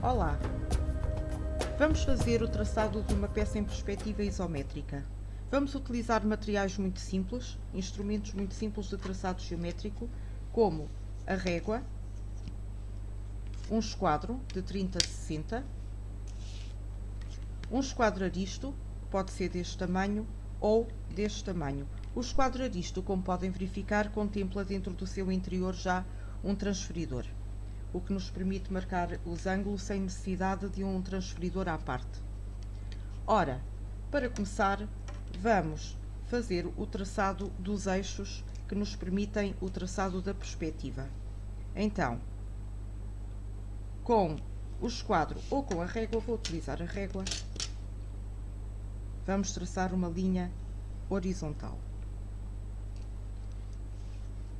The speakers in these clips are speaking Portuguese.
Olá! Vamos fazer o traçado de uma peça em perspectiva isométrica. Vamos utilizar materiais muito simples, instrumentos muito simples de traçado geométrico, como a régua, um esquadro de 30-60, um esquadro aristo, pode ser deste tamanho ou deste tamanho. O esquadro aristo, como podem verificar, contempla dentro do seu interior já um transferidor, o que nos permite marcar os ângulos sem necessidade de um transferidor à parte. Ora, para começar, vamos fazer o traçado dos eixos que nos permitem o traçado da perspectiva. Então, com o esquadro ou com a régua, vou utilizar a régua, vamos traçar uma linha horizontal.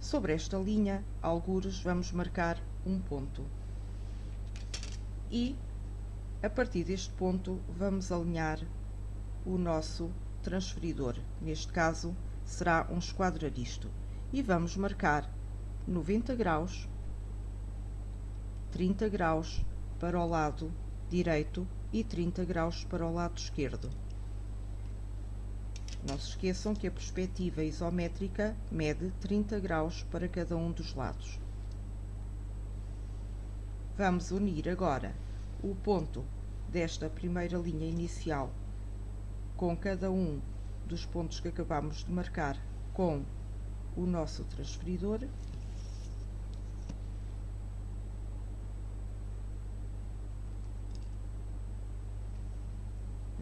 Sobre esta linha, algures, vamos marcar um ponto. E, a partir deste ponto, vamos alinhar o nosso transferidor. Neste caso, será um esquadro aristo. E vamos marcar 90 graus, 30 graus para o lado direito e 30 graus para o lado esquerdo. Não se esqueçam que a perspectiva isométrica mede 30 graus para cada um dos lados. Vamos unir agora o ponto desta primeira linha inicial com cada um dos pontos que acabamos de marcar com o nosso transferidor.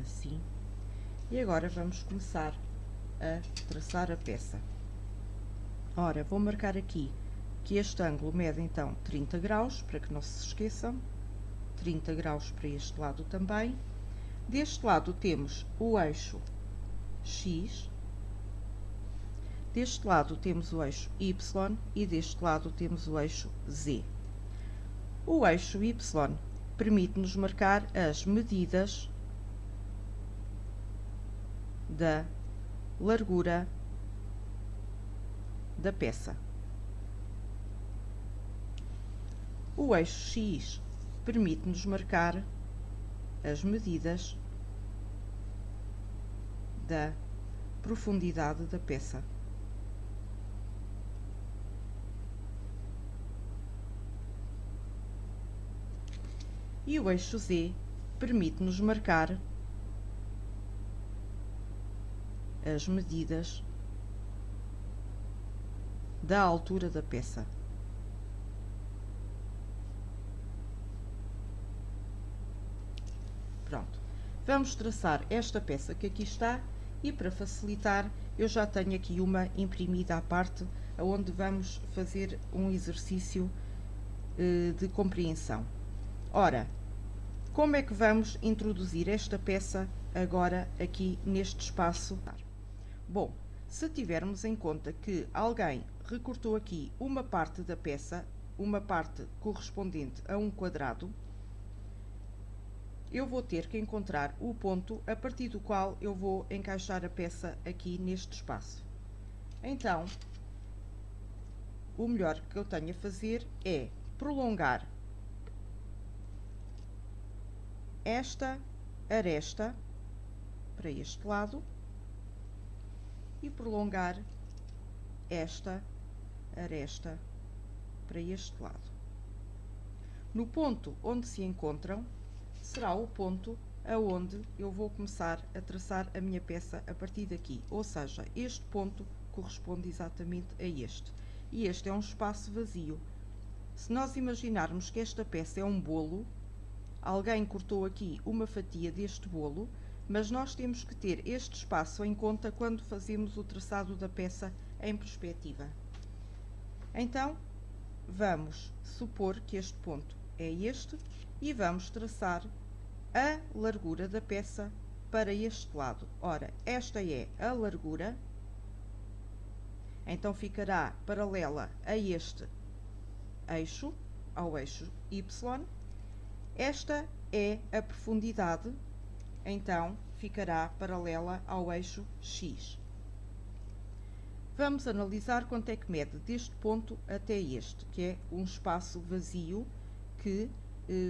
Assim. E agora vamos começar a traçar a peça. Ora, vou marcar aqui que este ângulo mede então 30 graus, para que não se esqueçam, 30 graus para este lado também. Deste lado temos o eixo X, deste lado temos o eixo Y e deste lado temos o eixo Z. O eixo Y permite-nos marcar as medidas da largura da peça. O eixo X permite-nos marcar as medidas da profundidade da peça. E o eixo Z permite-nos marcar as medidas da altura da peça. Pronto. Vamos traçar esta peça que aqui está e, para facilitar, eu já tenho aqui uma imprimida à parte, onde vamos fazer um exercício de compreensão. Ora, como é que vamos introduzir esta peça agora aqui neste espaço? Bom, se tivermos em conta que alguém recortou aqui uma parte da peça, uma parte correspondente a um quadrado, eu vou ter que encontrar o ponto a partir do qual eu vou encaixar a peça aqui neste espaço. Então, o melhor que eu tenho a fazer é prolongar esta aresta para este lado e prolongar esta aresta para este lado. No ponto onde se encontram, será o ponto aonde eu vou começar a traçar a minha peça a partir daqui, ou seja, este ponto corresponde exatamente a este. E este é um espaço vazio. Se nós imaginarmos que esta peça é um bolo, alguém cortou aqui uma fatia deste bolo, mas nós temos que ter este espaço em conta quando fazemos o traçado da peça em perspectiva. Então, vamos supor que este ponto é este e vamos traçar a largura da peça para este lado. Ora, esta é a largura, então ficará paralela a este eixo, ao eixo Y. Esta é a profundidade, então ficará paralela ao eixo X. Vamos analisar quanto é que mede deste ponto até este, que é um espaço vazio que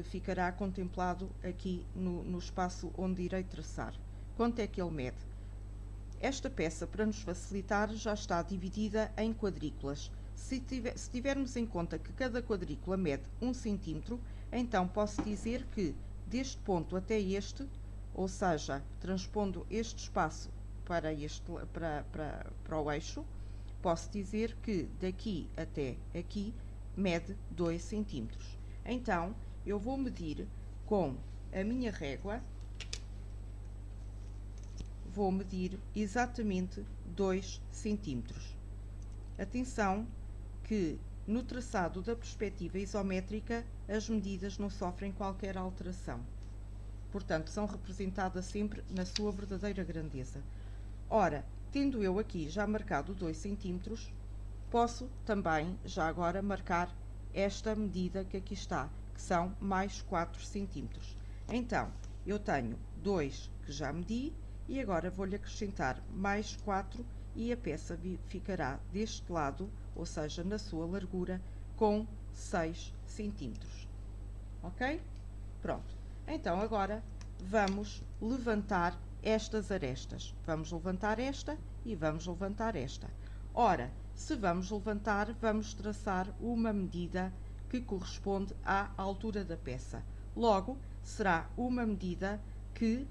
ficará contemplado aqui no espaço onde irei traçar. Quanto é que ele mede? Esta peça, para nos facilitar, já está dividida em quadrículas. Se tivermos em conta que cada quadrícula mede 1 cm, então posso dizer que deste ponto até este, ou seja, transpondo este espaço para o eixo, posso dizer que daqui até aqui mede 2 cm. Então, eu vou medir com a minha régua, vou medir exatamente 2 cm. Atenção que no traçado da perspectiva isométrica as medidas não sofrem qualquer alteração. Portanto, são representadas sempre na sua verdadeira grandeza. Ora, tendo eu aqui já marcado 2 cm, posso também já agora marcar esta medida que aqui está, que são mais 4 cm. Então, eu tenho 2 que já medi e agora vou-lhe acrescentar mais 4 e a peça ficará deste lado, ou seja, na sua largura, com 6 cm. Ok? Pronto. Então, agora vamos levantar estas arestas. Vamos levantar esta e vamos levantar esta. Ora, se vamos levantar, vamos traçar uma medida que corresponde à altura da peça. Logo, será uma medida que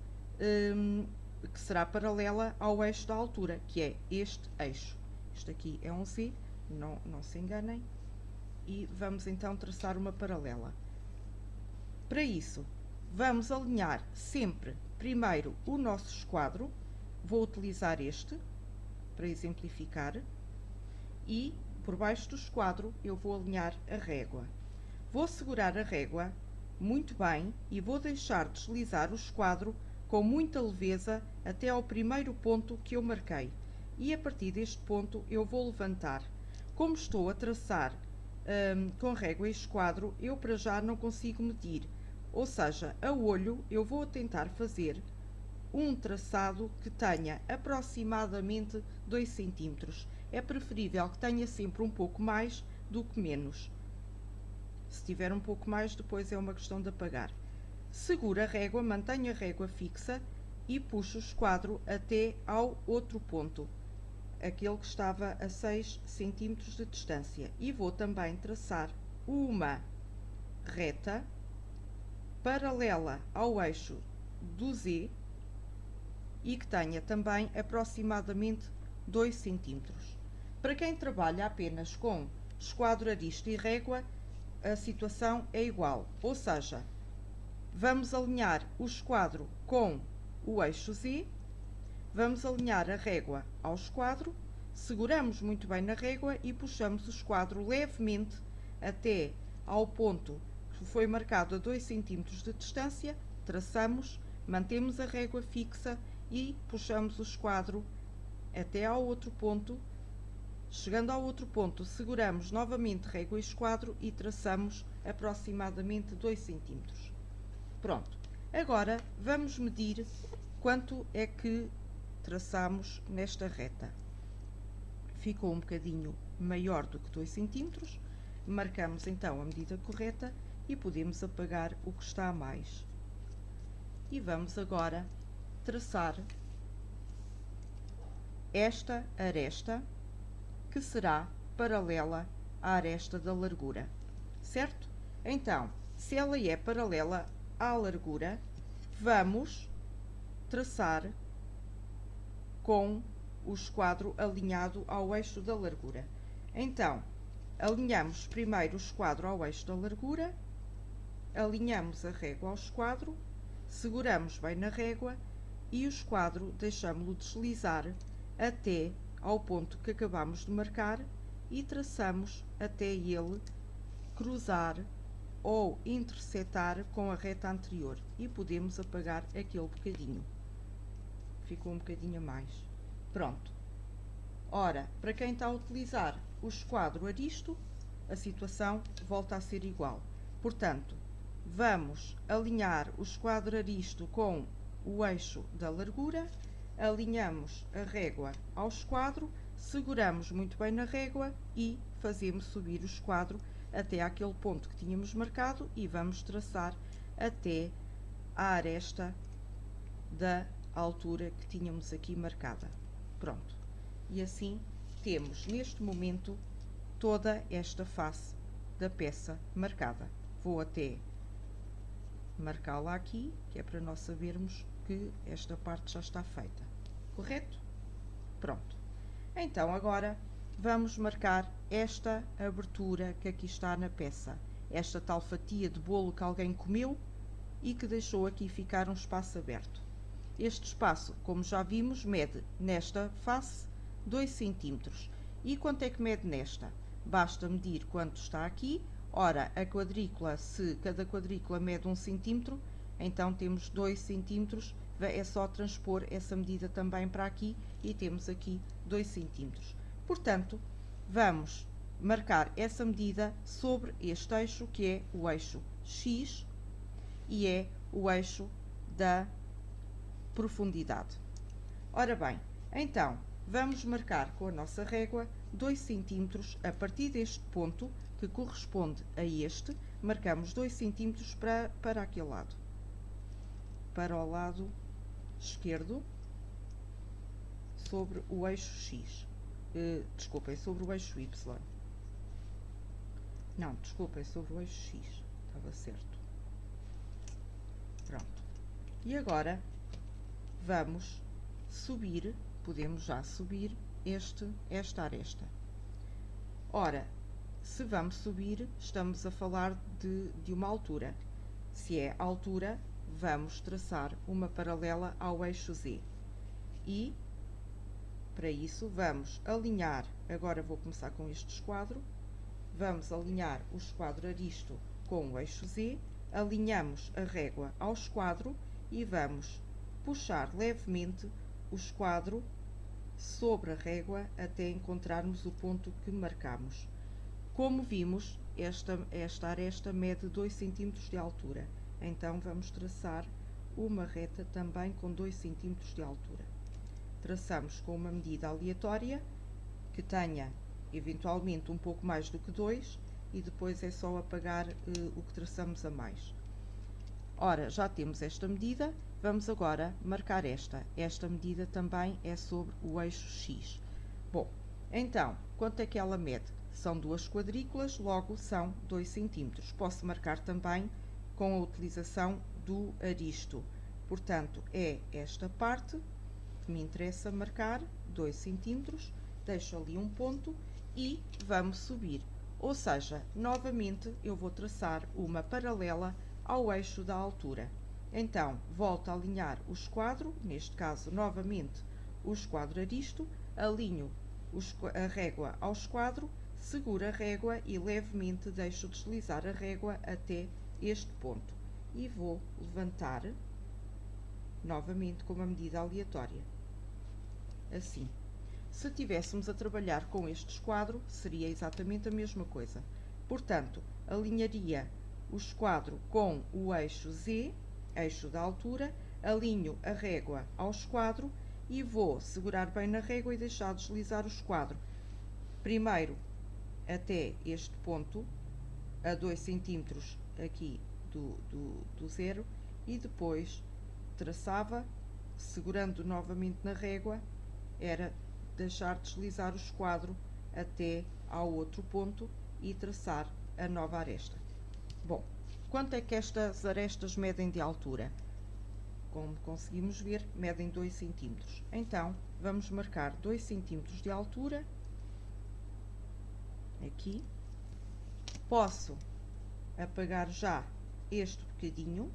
será paralela ao eixo da altura, que é este eixo. Isto aqui é um Z, não se enganem. E vamos então traçar uma paralela. Para isso, vamos alinhar sempre primeiro o nosso esquadro. Vou utilizar este para exemplificar. E por baixo do esquadro eu vou alinhar a régua. Vou segurar a régua muito bem e vou deixar deslizar o esquadro com muita leveza até ao primeiro ponto que eu marquei. E a partir deste ponto eu vou levantar. Como estou a traçar com régua e esquadro, eu para já não consigo medir. Ou seja, a olho eu vou tentar fazer um traçado que tenha aproximadamente 2 cm. É preferível que tenha sempre um pouco mais do que menos. Se tiver um pouco mais, depois é uma questão de apagar. Seguro a régua, mantenho a régua fixa e puxo o esquadro até ao outro ponto, aquele que estava a 6 cm de distância. E vou também traçar uma reta paralela ao eixo do Z e que tenha também aproximadamente 2 cm. Para quem trabalha apenas com esquadro, arista e régua, a situação é igual, ou seja, vamos alinhar o esquadro com o eixo Z, vamos alinhar a régua ao esquadro, seguramos muito bem na régua e puxamos o esquadro levemente até ao ponto que foi marcado a 2 cm de distância, traçamos, mantemos a régua fixa e puxamos o esquadro até ao outro ponto. Chegando ao outro ponto, seguramos novamente régua e esquadro e traçamos aproximadamente 2 cm. Pronto. Agora vamos medir quanto é que traçamos nesta reta. Ficou um bocadinho maior do que 2 cm. Marcamos então a medida correta e podemos apagar o que está a mais. E vamos agora traçar esta aresta, que será paralela à aresta da largura, certo? Então, se ela é paralela à largura, vamos traçar com o esquadro alinhado ao eixo da largura. Então, alinhamos primeiro o esquadro ao eixo da largura, alinhamos a régua ao esquadro, seguramos bem na régua e o esquadro deixamos-lo deslizar até ao ponto que acabamos de marcar e traçamos até ele cruzar ou intersetar com a reta anterior e podemos apagar aquele bocadinho. Ficou um bocadinho a mais. Pronto. Ora, para quem está a utilizar o esquadro aristo, a situação volta a ser igual. Portanto, vamos alinhar o esquadro aristo com o eixo da largura, alinhamos a régua ao esquadro, seguramos muito bem na régua e fazemos subir o esquadro até àquele ponto que tínhamos marcado e vamos traçar até à aresta da altura que tínhamos aqui marcada. Pronto. E assim temos neste momento toda esta face da peça marcada. Vou até marcá-la aqui, que é para nós sabermos que esta parte já está feita. Correto? Pronto. Então agora vamos marcar esta abertura que aqui está na peça. Esta tal fatia de bolo que alguém comeu e que deixou aqui ficar um espaço aberto. Este espaço, como já vimos, mede nesta face 2 cm. E quanto é que mede nesta? Basta medir quanto está aqui. Ora, a quadrícula, se cada quadrícula mede 1 cm, então temos 2 cm, é só transpor essa medida também para aqui e temos aqui 2 cm. Portanto, vamos marcar essa medida sobre este eixo, que é o eixo X e é o eixo da profundidade. Ora bem, então, vamos marcar com a nossa régua 2 cm a partir deste ponto, que corresponde a este, marcamos 2 cm para aquele lado. Para o lado esquerdo, sobre o eixo X. Desculpem, sobre o eixo Y. Não, desculpem, sobre o eixo X. Estava certo. Pronto. E agora vamos subir, podemos já subir esta aresta. Ora, se vamos subir, estamos a falar de uma altura. Se é altura, vamos traçar uma paralela ao eixo Z. E, para isso, vamos alinhar, agora vou começar com este esquadro, vamos alinhar o esquadro aristo com o eixo Z, alinhamos a régua ao esquadro e vamos puxar levemente o esquadro sobre a régua até encontrarmos o ponto que marcamos. Como vimos, esta aresta mede 2 cm de altura, então vamos traçar uma reta também com 2 cm de altura. Traçamos com uma medida aleatória, que tenha eventualmente um pouco mais do que 2, e depois é só apagar o que traçamos a mais. Ora, já temos esta medida, vamos agora marcar esta. Esta medida também é sobre o eixo X. Bom, então, quanto é que ela mede? São 2 quadrículas, logo são 2 cm. Posso marcar também com a utilização do aristo. Portanto, é esta parte que me interessa marcar, 2 cm. Deixo ali um ponto e vamos subir. Ou seja, novamente eu vou traçar uma paralela ao eixo da altura. Então, volto a alinhar o esquadro, neste caso, novamente, o esquadro aristo, alinho a régua ao esquadro, seguro a régua e levemente deixo deslizar a régua até este ponto. E vou levantar, novamente, com uma medida aleatória. Assim. Se estivéssemos a trabalhar com este esquadro, seria exatamente a mesma coisa. Portanto, alinharia o esquadro com o eixo Z, eixo da altura, alinho a régua ao esquadro e vou segurar bem na régua e deixar deslizar o esquadro. Primeiro até este ponto, a 2 cm aqui do zero, e depois traçava, segurando novamente na régua, era deixar deslizar o esquadro até ao outro ponto e traçar a nova aresta. Bom, quanto é que estas arestas medem de altura? Como conseguimos ver, medem 2 cm. Então, vamos marcar 2 cm de altura, aqui. Posso apagar já este bocadinho.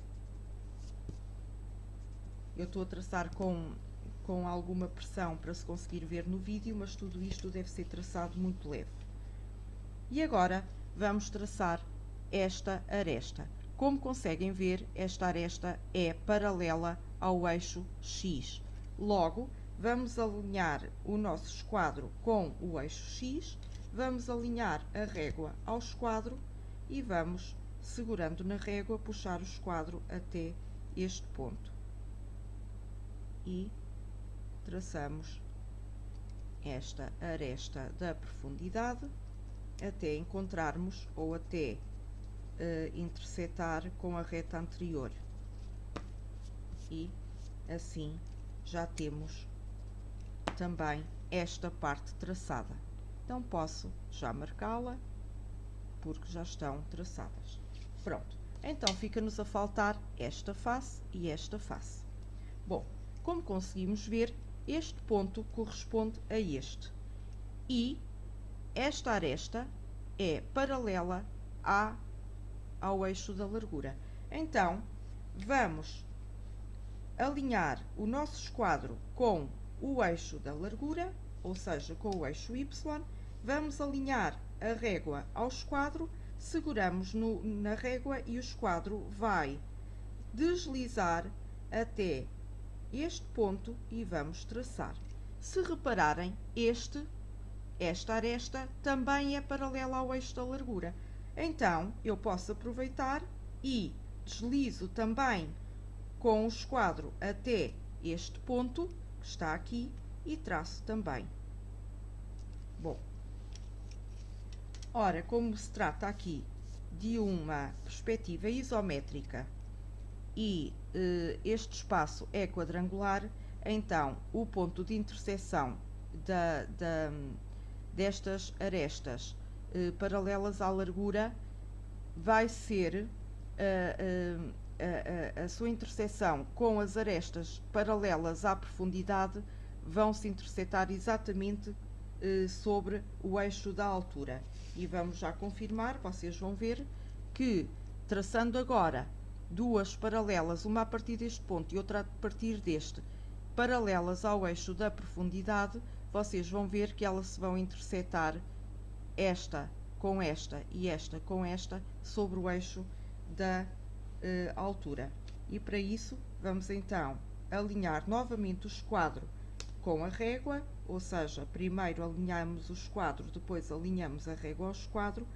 Eu estou a traçar com alguma pressão para se conseguir ver no vídeo, mas tudo isto deve ser traçado muito leve. E agora vamos traçar esta aresta. Como conseguem ver, esta aresta é paralela ao eixo X. Logo, vamos alinhar o nosso esquadro com o eixo X, vamos alinhar a régua ao esquadro e vamos, segurando na régua, puxar o esquadro até este ponto. E traçamos esta aresta da profundidade até encontrarmos ou até intersetar com a reta anterior. E assim já temos também esta parte traçada. Então posso já marcá-la porque já estão traçadas. Pronto, então fica-nos a faltar esta face e esta face. Bom, como conseguimos ver, este ponto corresponde a este e esta aresta é paralela ao eixo da largura. Então, vamos alinhar o nosso esquadro com o eixo da largura, ou seja, com o eixo Y. Vamos alinhar a régua ao esquadro, seguramos na régua e o esquadro vai deslizar até este ponto e vamos traçar. Se repararem, esta aresta também é paralela ao eixo da largura. Então, eu posso aproveitar e deslizo também com o esquadro até este ponto, que está aqui, e traço também. Bom, ora, como se trata aqui de uma perspectiva isométrica e este espaço é quadrangular, então o ponto de interseção destas arestas paralelas à largura vai ser a sua interseção com as arestas paralelas à profundidade vão se intersetar exatamente sobre o eixo da altura. E vamos já confirmar, vocês vão ver que traçando agora duas paralelas, uma a partir deste ponto e outra a partir deste, paralelas ao eixo da profundidade, vocês vão ver que elas se vão intersetar esta com esta e esta com esta sobre o eixo da altura. E para isso vamos então alinhar novamente o esquadro com a régua, ou seja, primeiro alinhamos o esquadro, depois alinhamos a régua ao esquadro,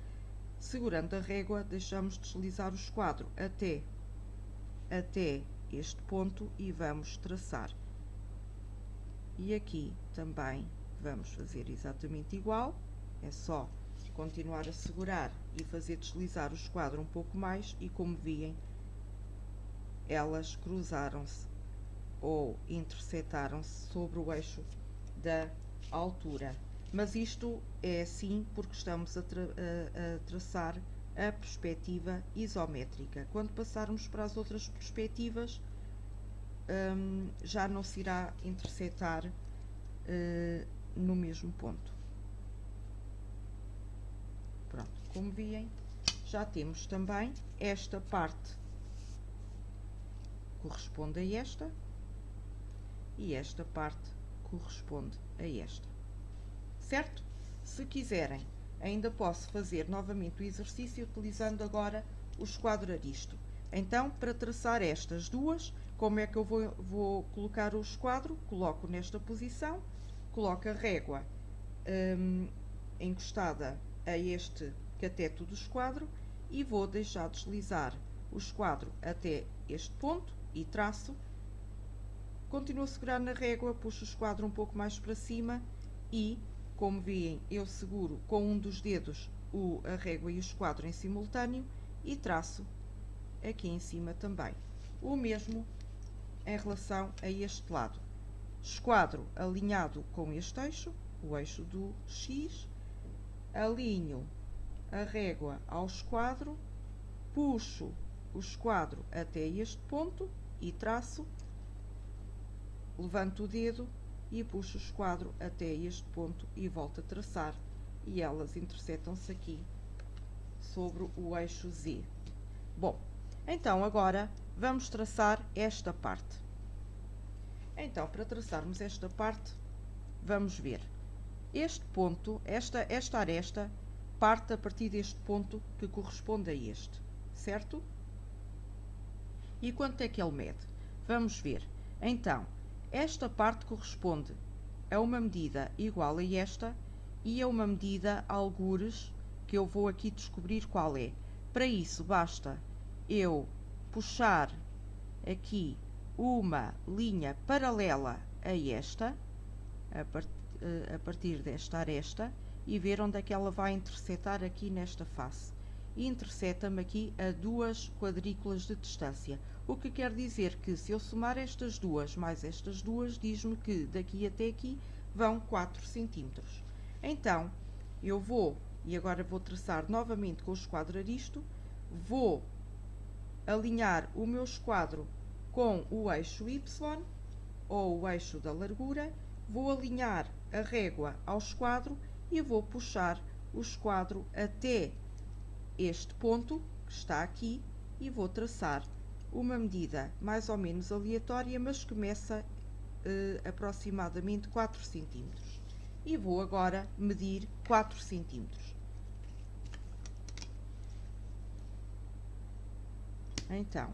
segurando a régua deixamos deslizar o esquadro até este ponto e vamos traçar. E aqui também vamos fazer exatamente igual, é só continuar a segurar e fazer deslizar o esquadro um pouco mais e, como veem, elas cruzaram-se ou intersetaram-se sobre o eixo da altura. Mas isto é assim porque estamos a traçar a perspectiva isométrica. Quando passarmos para as outras perspectivas, já não se irá intersetar no mesmo ponto. Pronto, como veem, já temos também esta parte corresponde a esta e esta parte corresponde a esta, certo? Se quiserem, ainda posso fazer novamente o exercício utilizando agora o esquadro aristo. Então, para traçar estas duas, como é que eu vou colocar o esquadro? Coloco nesta posição, coloco a régua encostada a este cateto do esquadro e vou deixar deslizar o esquadro até este ponto e traço. Continuo a segurar na régua, puxo o esquadro um pouco mais para cima e, como veem, eu seguro com um dos dedos a régua e o esquadro em simultâneo e traço aqui em cima também. O mesmo em relação a este lado. Esquadro alinhado com este eixo, o eixo do X, alinho a régua ao esquadro, puxo o esquadro até este ponto e traço, levanto o dedo e puxo o esquadro até este ponto e volto a traçar e elas intersetam-se aqui sobre o eixo Z. Bom, então agora vamos traçar esta parte. Então, para traçarmos esta parte, vamos ver. Este ponto, esta aresta, parte a partir deste ponto que corresponde a este, certo? E quanto é que ele mede? Vamos ver. Então, esta parte corresponde a uma medida igual a esta e a uma medida algures que eu vou aqui descobrir qual é. Para isso, basta eu puxar aqui uma linha paralela a esta, a partir desta aresta, e ver onde é que ela vai intersetar aqui nesta face. E interseta-me aqui a 2 quadrículas de distância, o que quer dizer que se eu somar estas duas mais estas duas, diz-me que daqui até aqui vão 4 centímetros. Então, eu vou, e agora vou traçar novamente com o esquadro aristo, vou alinhar o meu esquadro com o eixo Y, ou o eixo da largura, vou alinhar a régua ao esquadro e vou puxar o esquadro até este ponto, que está aqui, e vou traçar uma medida mais ou menos aleatória, mas que meça aproximadamente 4 centímetros. E vou agora medir 4 centímetros. Então,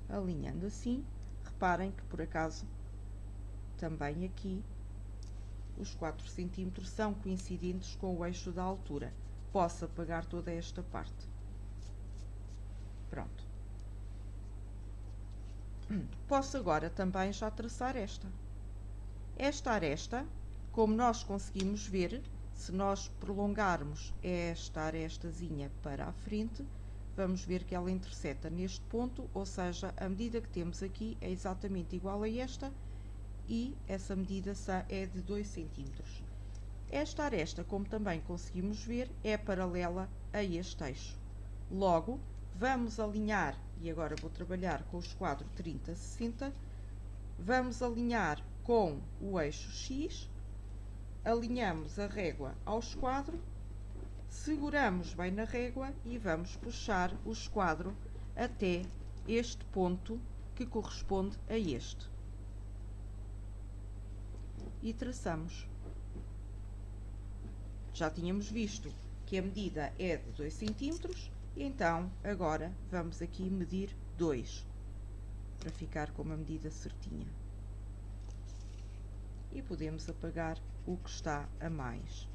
alinhando assim, reparem que por acaso também aqui os 4 centímetros são coincidentes com o eixo da altura. Posso apagar toda esta parte. Pronto. Posso agora também já traçar esta. Esta aresta, como nós conseguimos ver, se nós prolongarmos esta arestazinha para a frente, vamos ver que ela interseta neste ponto, ou seja, a medida que temos aqui é exatamente igual a esta, e essa medida é de 2 centímetros. Esta aresta, como também conseguimos ver, é paralela a este eixo. Logo, vamos alinhar, e agora vou trabalhar com o esquadro 30-60, vamos alinhar com o eixo X, alinhamos a régua ao esquadro, seguramos bem na régua e vamos puxar o esquadro até este ponto que corresponde a este. E traçamos. Já tínhamos visto que a medida é de 2 centímetros, então agora vamos aqui medir 2, para ficar com uma medida certinha. E podemos apagar o que está a mais.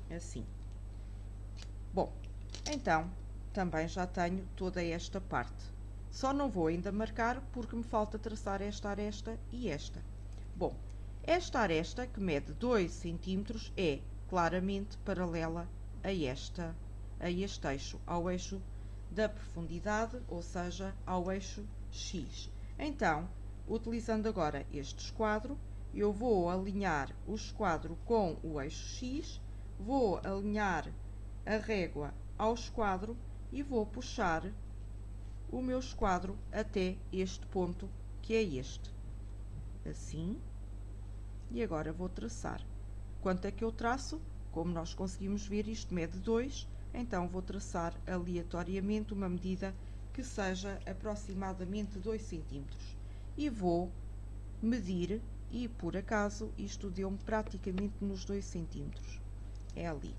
Assim. Bom, então também já tenho toda esta parte. Só não vou ainda marcar porque me falta traçar esta aresta e esta. Bom, esta aresta, que mede 2 centímetros, é claramente paralela a este eixo, ao eixo da profundidade, ou seja, ao eixo X. Então, utilizando agora este esquadro, eu vou alinhar o esquadro com o eixo X, vou alinhar a régua ao esquadro e vou puxar o meu esquadro até este ponto, que é este. Assim. E agora vou traçar. Quanto é que eu traço? Como nós conseguimos ver, isto mede 2, então vou traçar aleatoriamente uma medida que seja aproximadamente 2 centímetros. E vou medir, e por acaso isto deu-me praticamente nos 2 centímetros. É ali.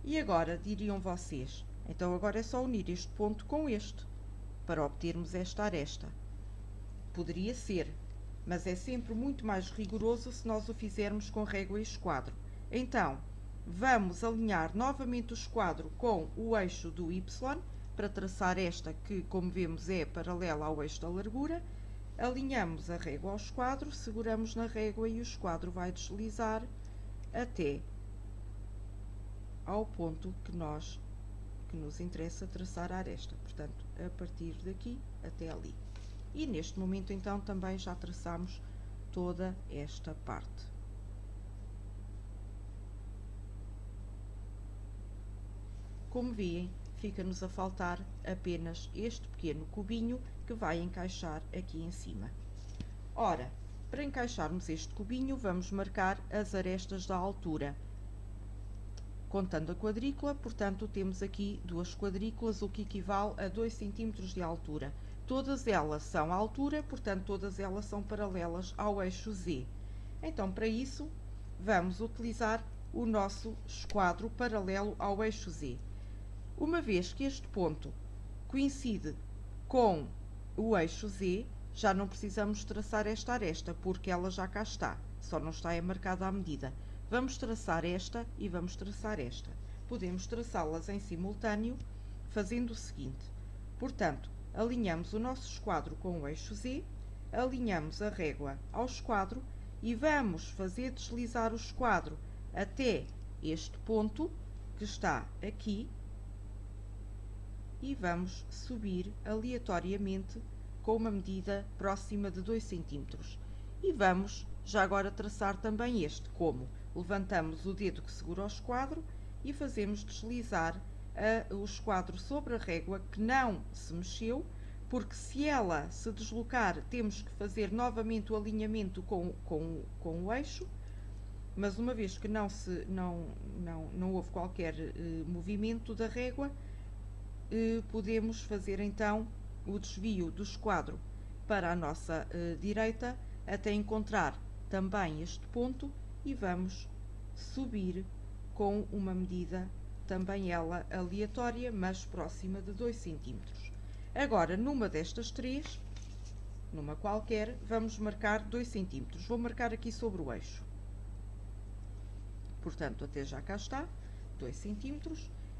E agora diriam vocês, então agora é só unir este ponto com este, para obtermos esta aresta. Poderia ser, mas é sempre muito mais rigoroso se nós o fizermos com régua e esquadro. Então, vamos alinhar novamente o esquadro com o eixo do Y, para traçar esta que, como vemos, é paralela ao eixo da largura. Alinhamos a régua ao esquadro, seguramos na régua e o esquadro vai deslizar até ao ponto que nos interessa traçar a aresta. Portanto, a partir daqui até ali. E neste momento, então, também já traçamos toda esta parte. Como veem, fica-nos a faltar apenas este pequeno cubinho que vai encaixar aqui em cima. Ora, para encaixarmos este cubinho, vamos marcar as arestas da altura. Contando a quadrícula, portanto, temos aqui 2 quadrículas, o que equivale a 2 centímetros de altura. Todas elas são a altura, portanto, todas elas são paralelas ao eixo Z. Então, para isso, vamos utilizar o nosso esquadro paralelo ao eixo Z. Uma vez que este ponto coincide com o eixo Z, já não precisamos traçar esta aresta, porque ela já cá está, só não está marcada à medida. Vamos traçar esta e vamos traçar esta. Podemos traçá-las em simultâneo, fazendo o seguinte. Portanto, alinhamos o nosso esquadro com o eixo Z, alinhamos a régua ao esquadro e vamos fazer deslizar o esquadro até este ponto que está aqui e vamos subir aleatoriamente com uma medida próxima de 2 cm. E vamos já agora traçar também este, como levantamos o dedo que segura o esquadro e fazemos deslizar o esquadro sobre a régua que não se mexeu, porque se ela se deslocar temos que fazer novamente o alinhamento com o eixo, mas uma vez que não houve qualquer movimento da régua, podemos fazer então o desvio do esquadro para a nossa direita até encontrar também este ponto e vamos subir com uma medida também ela aleatória, mas próxima de 2 cm. Agora, numa destas três, numa qualquer, vamos marcar 2 cm. Vou marcar aqui sobre o eixo. Portanto, até já cá está, 2 cm.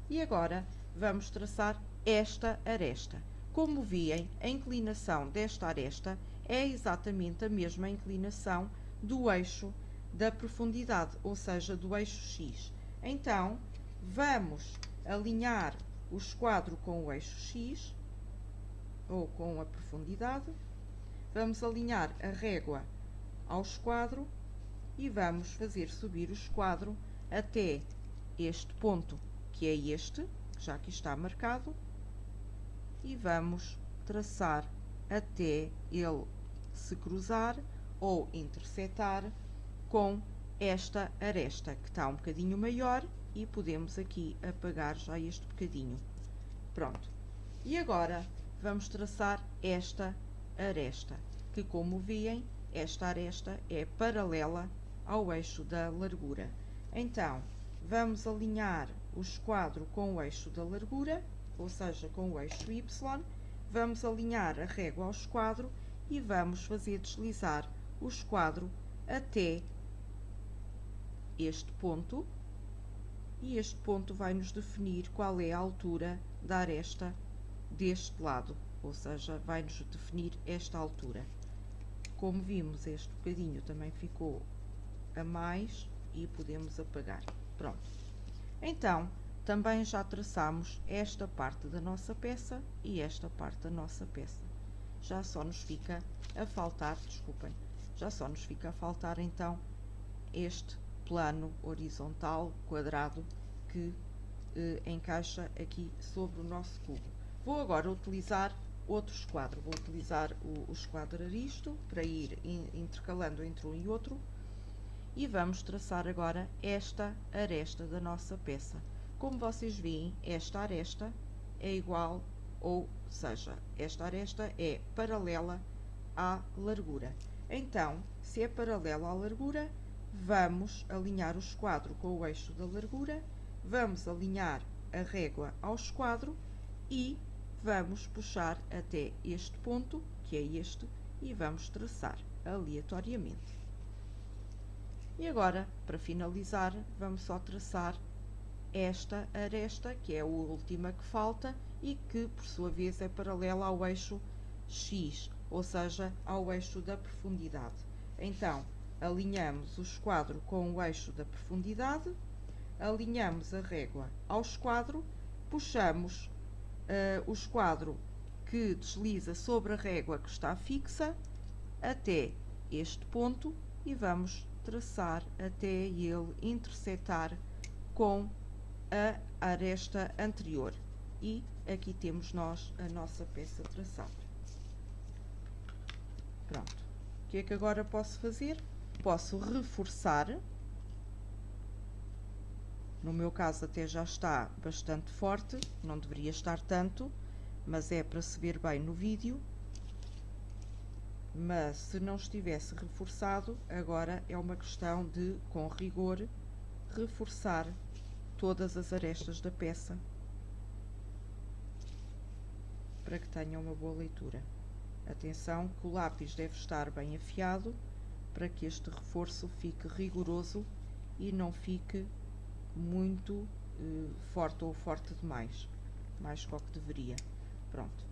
E agora vamos traçar esta aresta. Como veem, a inclinação desta aresta é exatamente a mesma inclinação do eixo da profundidade, ou seja, do eixo X. Então, vamos alinhar o esquadro com o eixo X, ou com a profundidade, vamos alinhar a régua ao esquadro e vamos fazer subir o esquadro até este ponto, que é este, já que está marcado, e vamos traçar até ele se cruzar ou intersetar com esta aresta, que está um bocadinho maior, e podemos aqui apagar já este bocadinho. Pronto. E agora vamos traçar esta aresta, que, como veem, esta aresta é paralela ao eixo da largura. Então, vamos alinhar o esquadro com o eixo da largura, ou seja, com o eixo Y, vamos alinhar a régua ao esquadro e vamos fazer deslizar o esquadro até este ponto, e este ponto vai nos definir qual é a altura da aresta deste lado, ou seja, vai nos definir esta altura. Como vimos, este bocadinho também ficou a mais e podemos apagar. Pronto. Então, também já traçamos esta parte da nossa peça e esta parte da nossa peça. Já só nos fica a faltar, desculpem, já só nos fica a faltar então este plano horizontal quadrado que encaixa aqui sobre o nosso cubo. Vou agora utilizar outro esquadro. Vou utilizar o esquadro aristo para ir intercalando entre um e outro. E vamos traçar agora esta aresta da nossa peça. Como vocês veem, esta aresta é igual, ou seja, esta aresta é paralela à largura. Então, se é paralela à largura, vamos alinhar o esquadro com o eixo da largura, vamos alinhar a régua ao esquadro e vamos puxar até este ponto, que é este, e vamos traçar aleatoriamente. E agora, para finalizar, vamos só traçar esta aresta, que é a última que falta e que, por sua vez, é paralela ao eixo X, ou seja, ao eixo da profundidade. Então, alinhamos o esquadro com o eixo da profundidade, alinhamos a régua ao esquadro, puxamos o esquadro que desliza sobre a régua que está fixa até este ponto e vamos traçar até ele intersetar com a aresta anterior. E aqui temos nós a nossa peça traçada. Pronto. O que é que agora posso fazer? Posso reforçar. No meu caso até já está bastante forte, não deveria estar tanto, mas é para se ver bem no vídeo. Mas se não estivesse reforçado, agora é uma questão de, com rigor, reforçar todas as arestas da peça para que tenham uma boa leitura. Atenção que o lápis deve estar bem afiado para que este reforço fique rigoroso e não fique muito forte ou forte demais, mais que o que deveria. Pronto.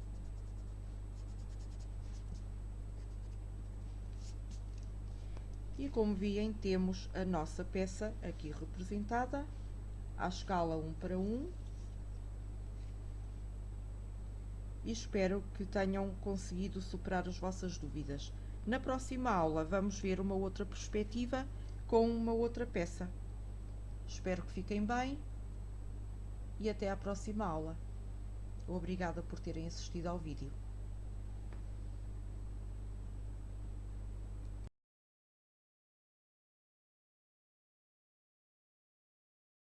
E como veem, temos a nossa peça aqui representada à escala 1:1. E espero que tenham conseguido superar as vossas dúvidas. Na próxima aula vamos ver uma outra perspectiva com uma outra peça. Espero que fiquem bem e até à próxima aula. Obrigada por terem assistido ao vídeo.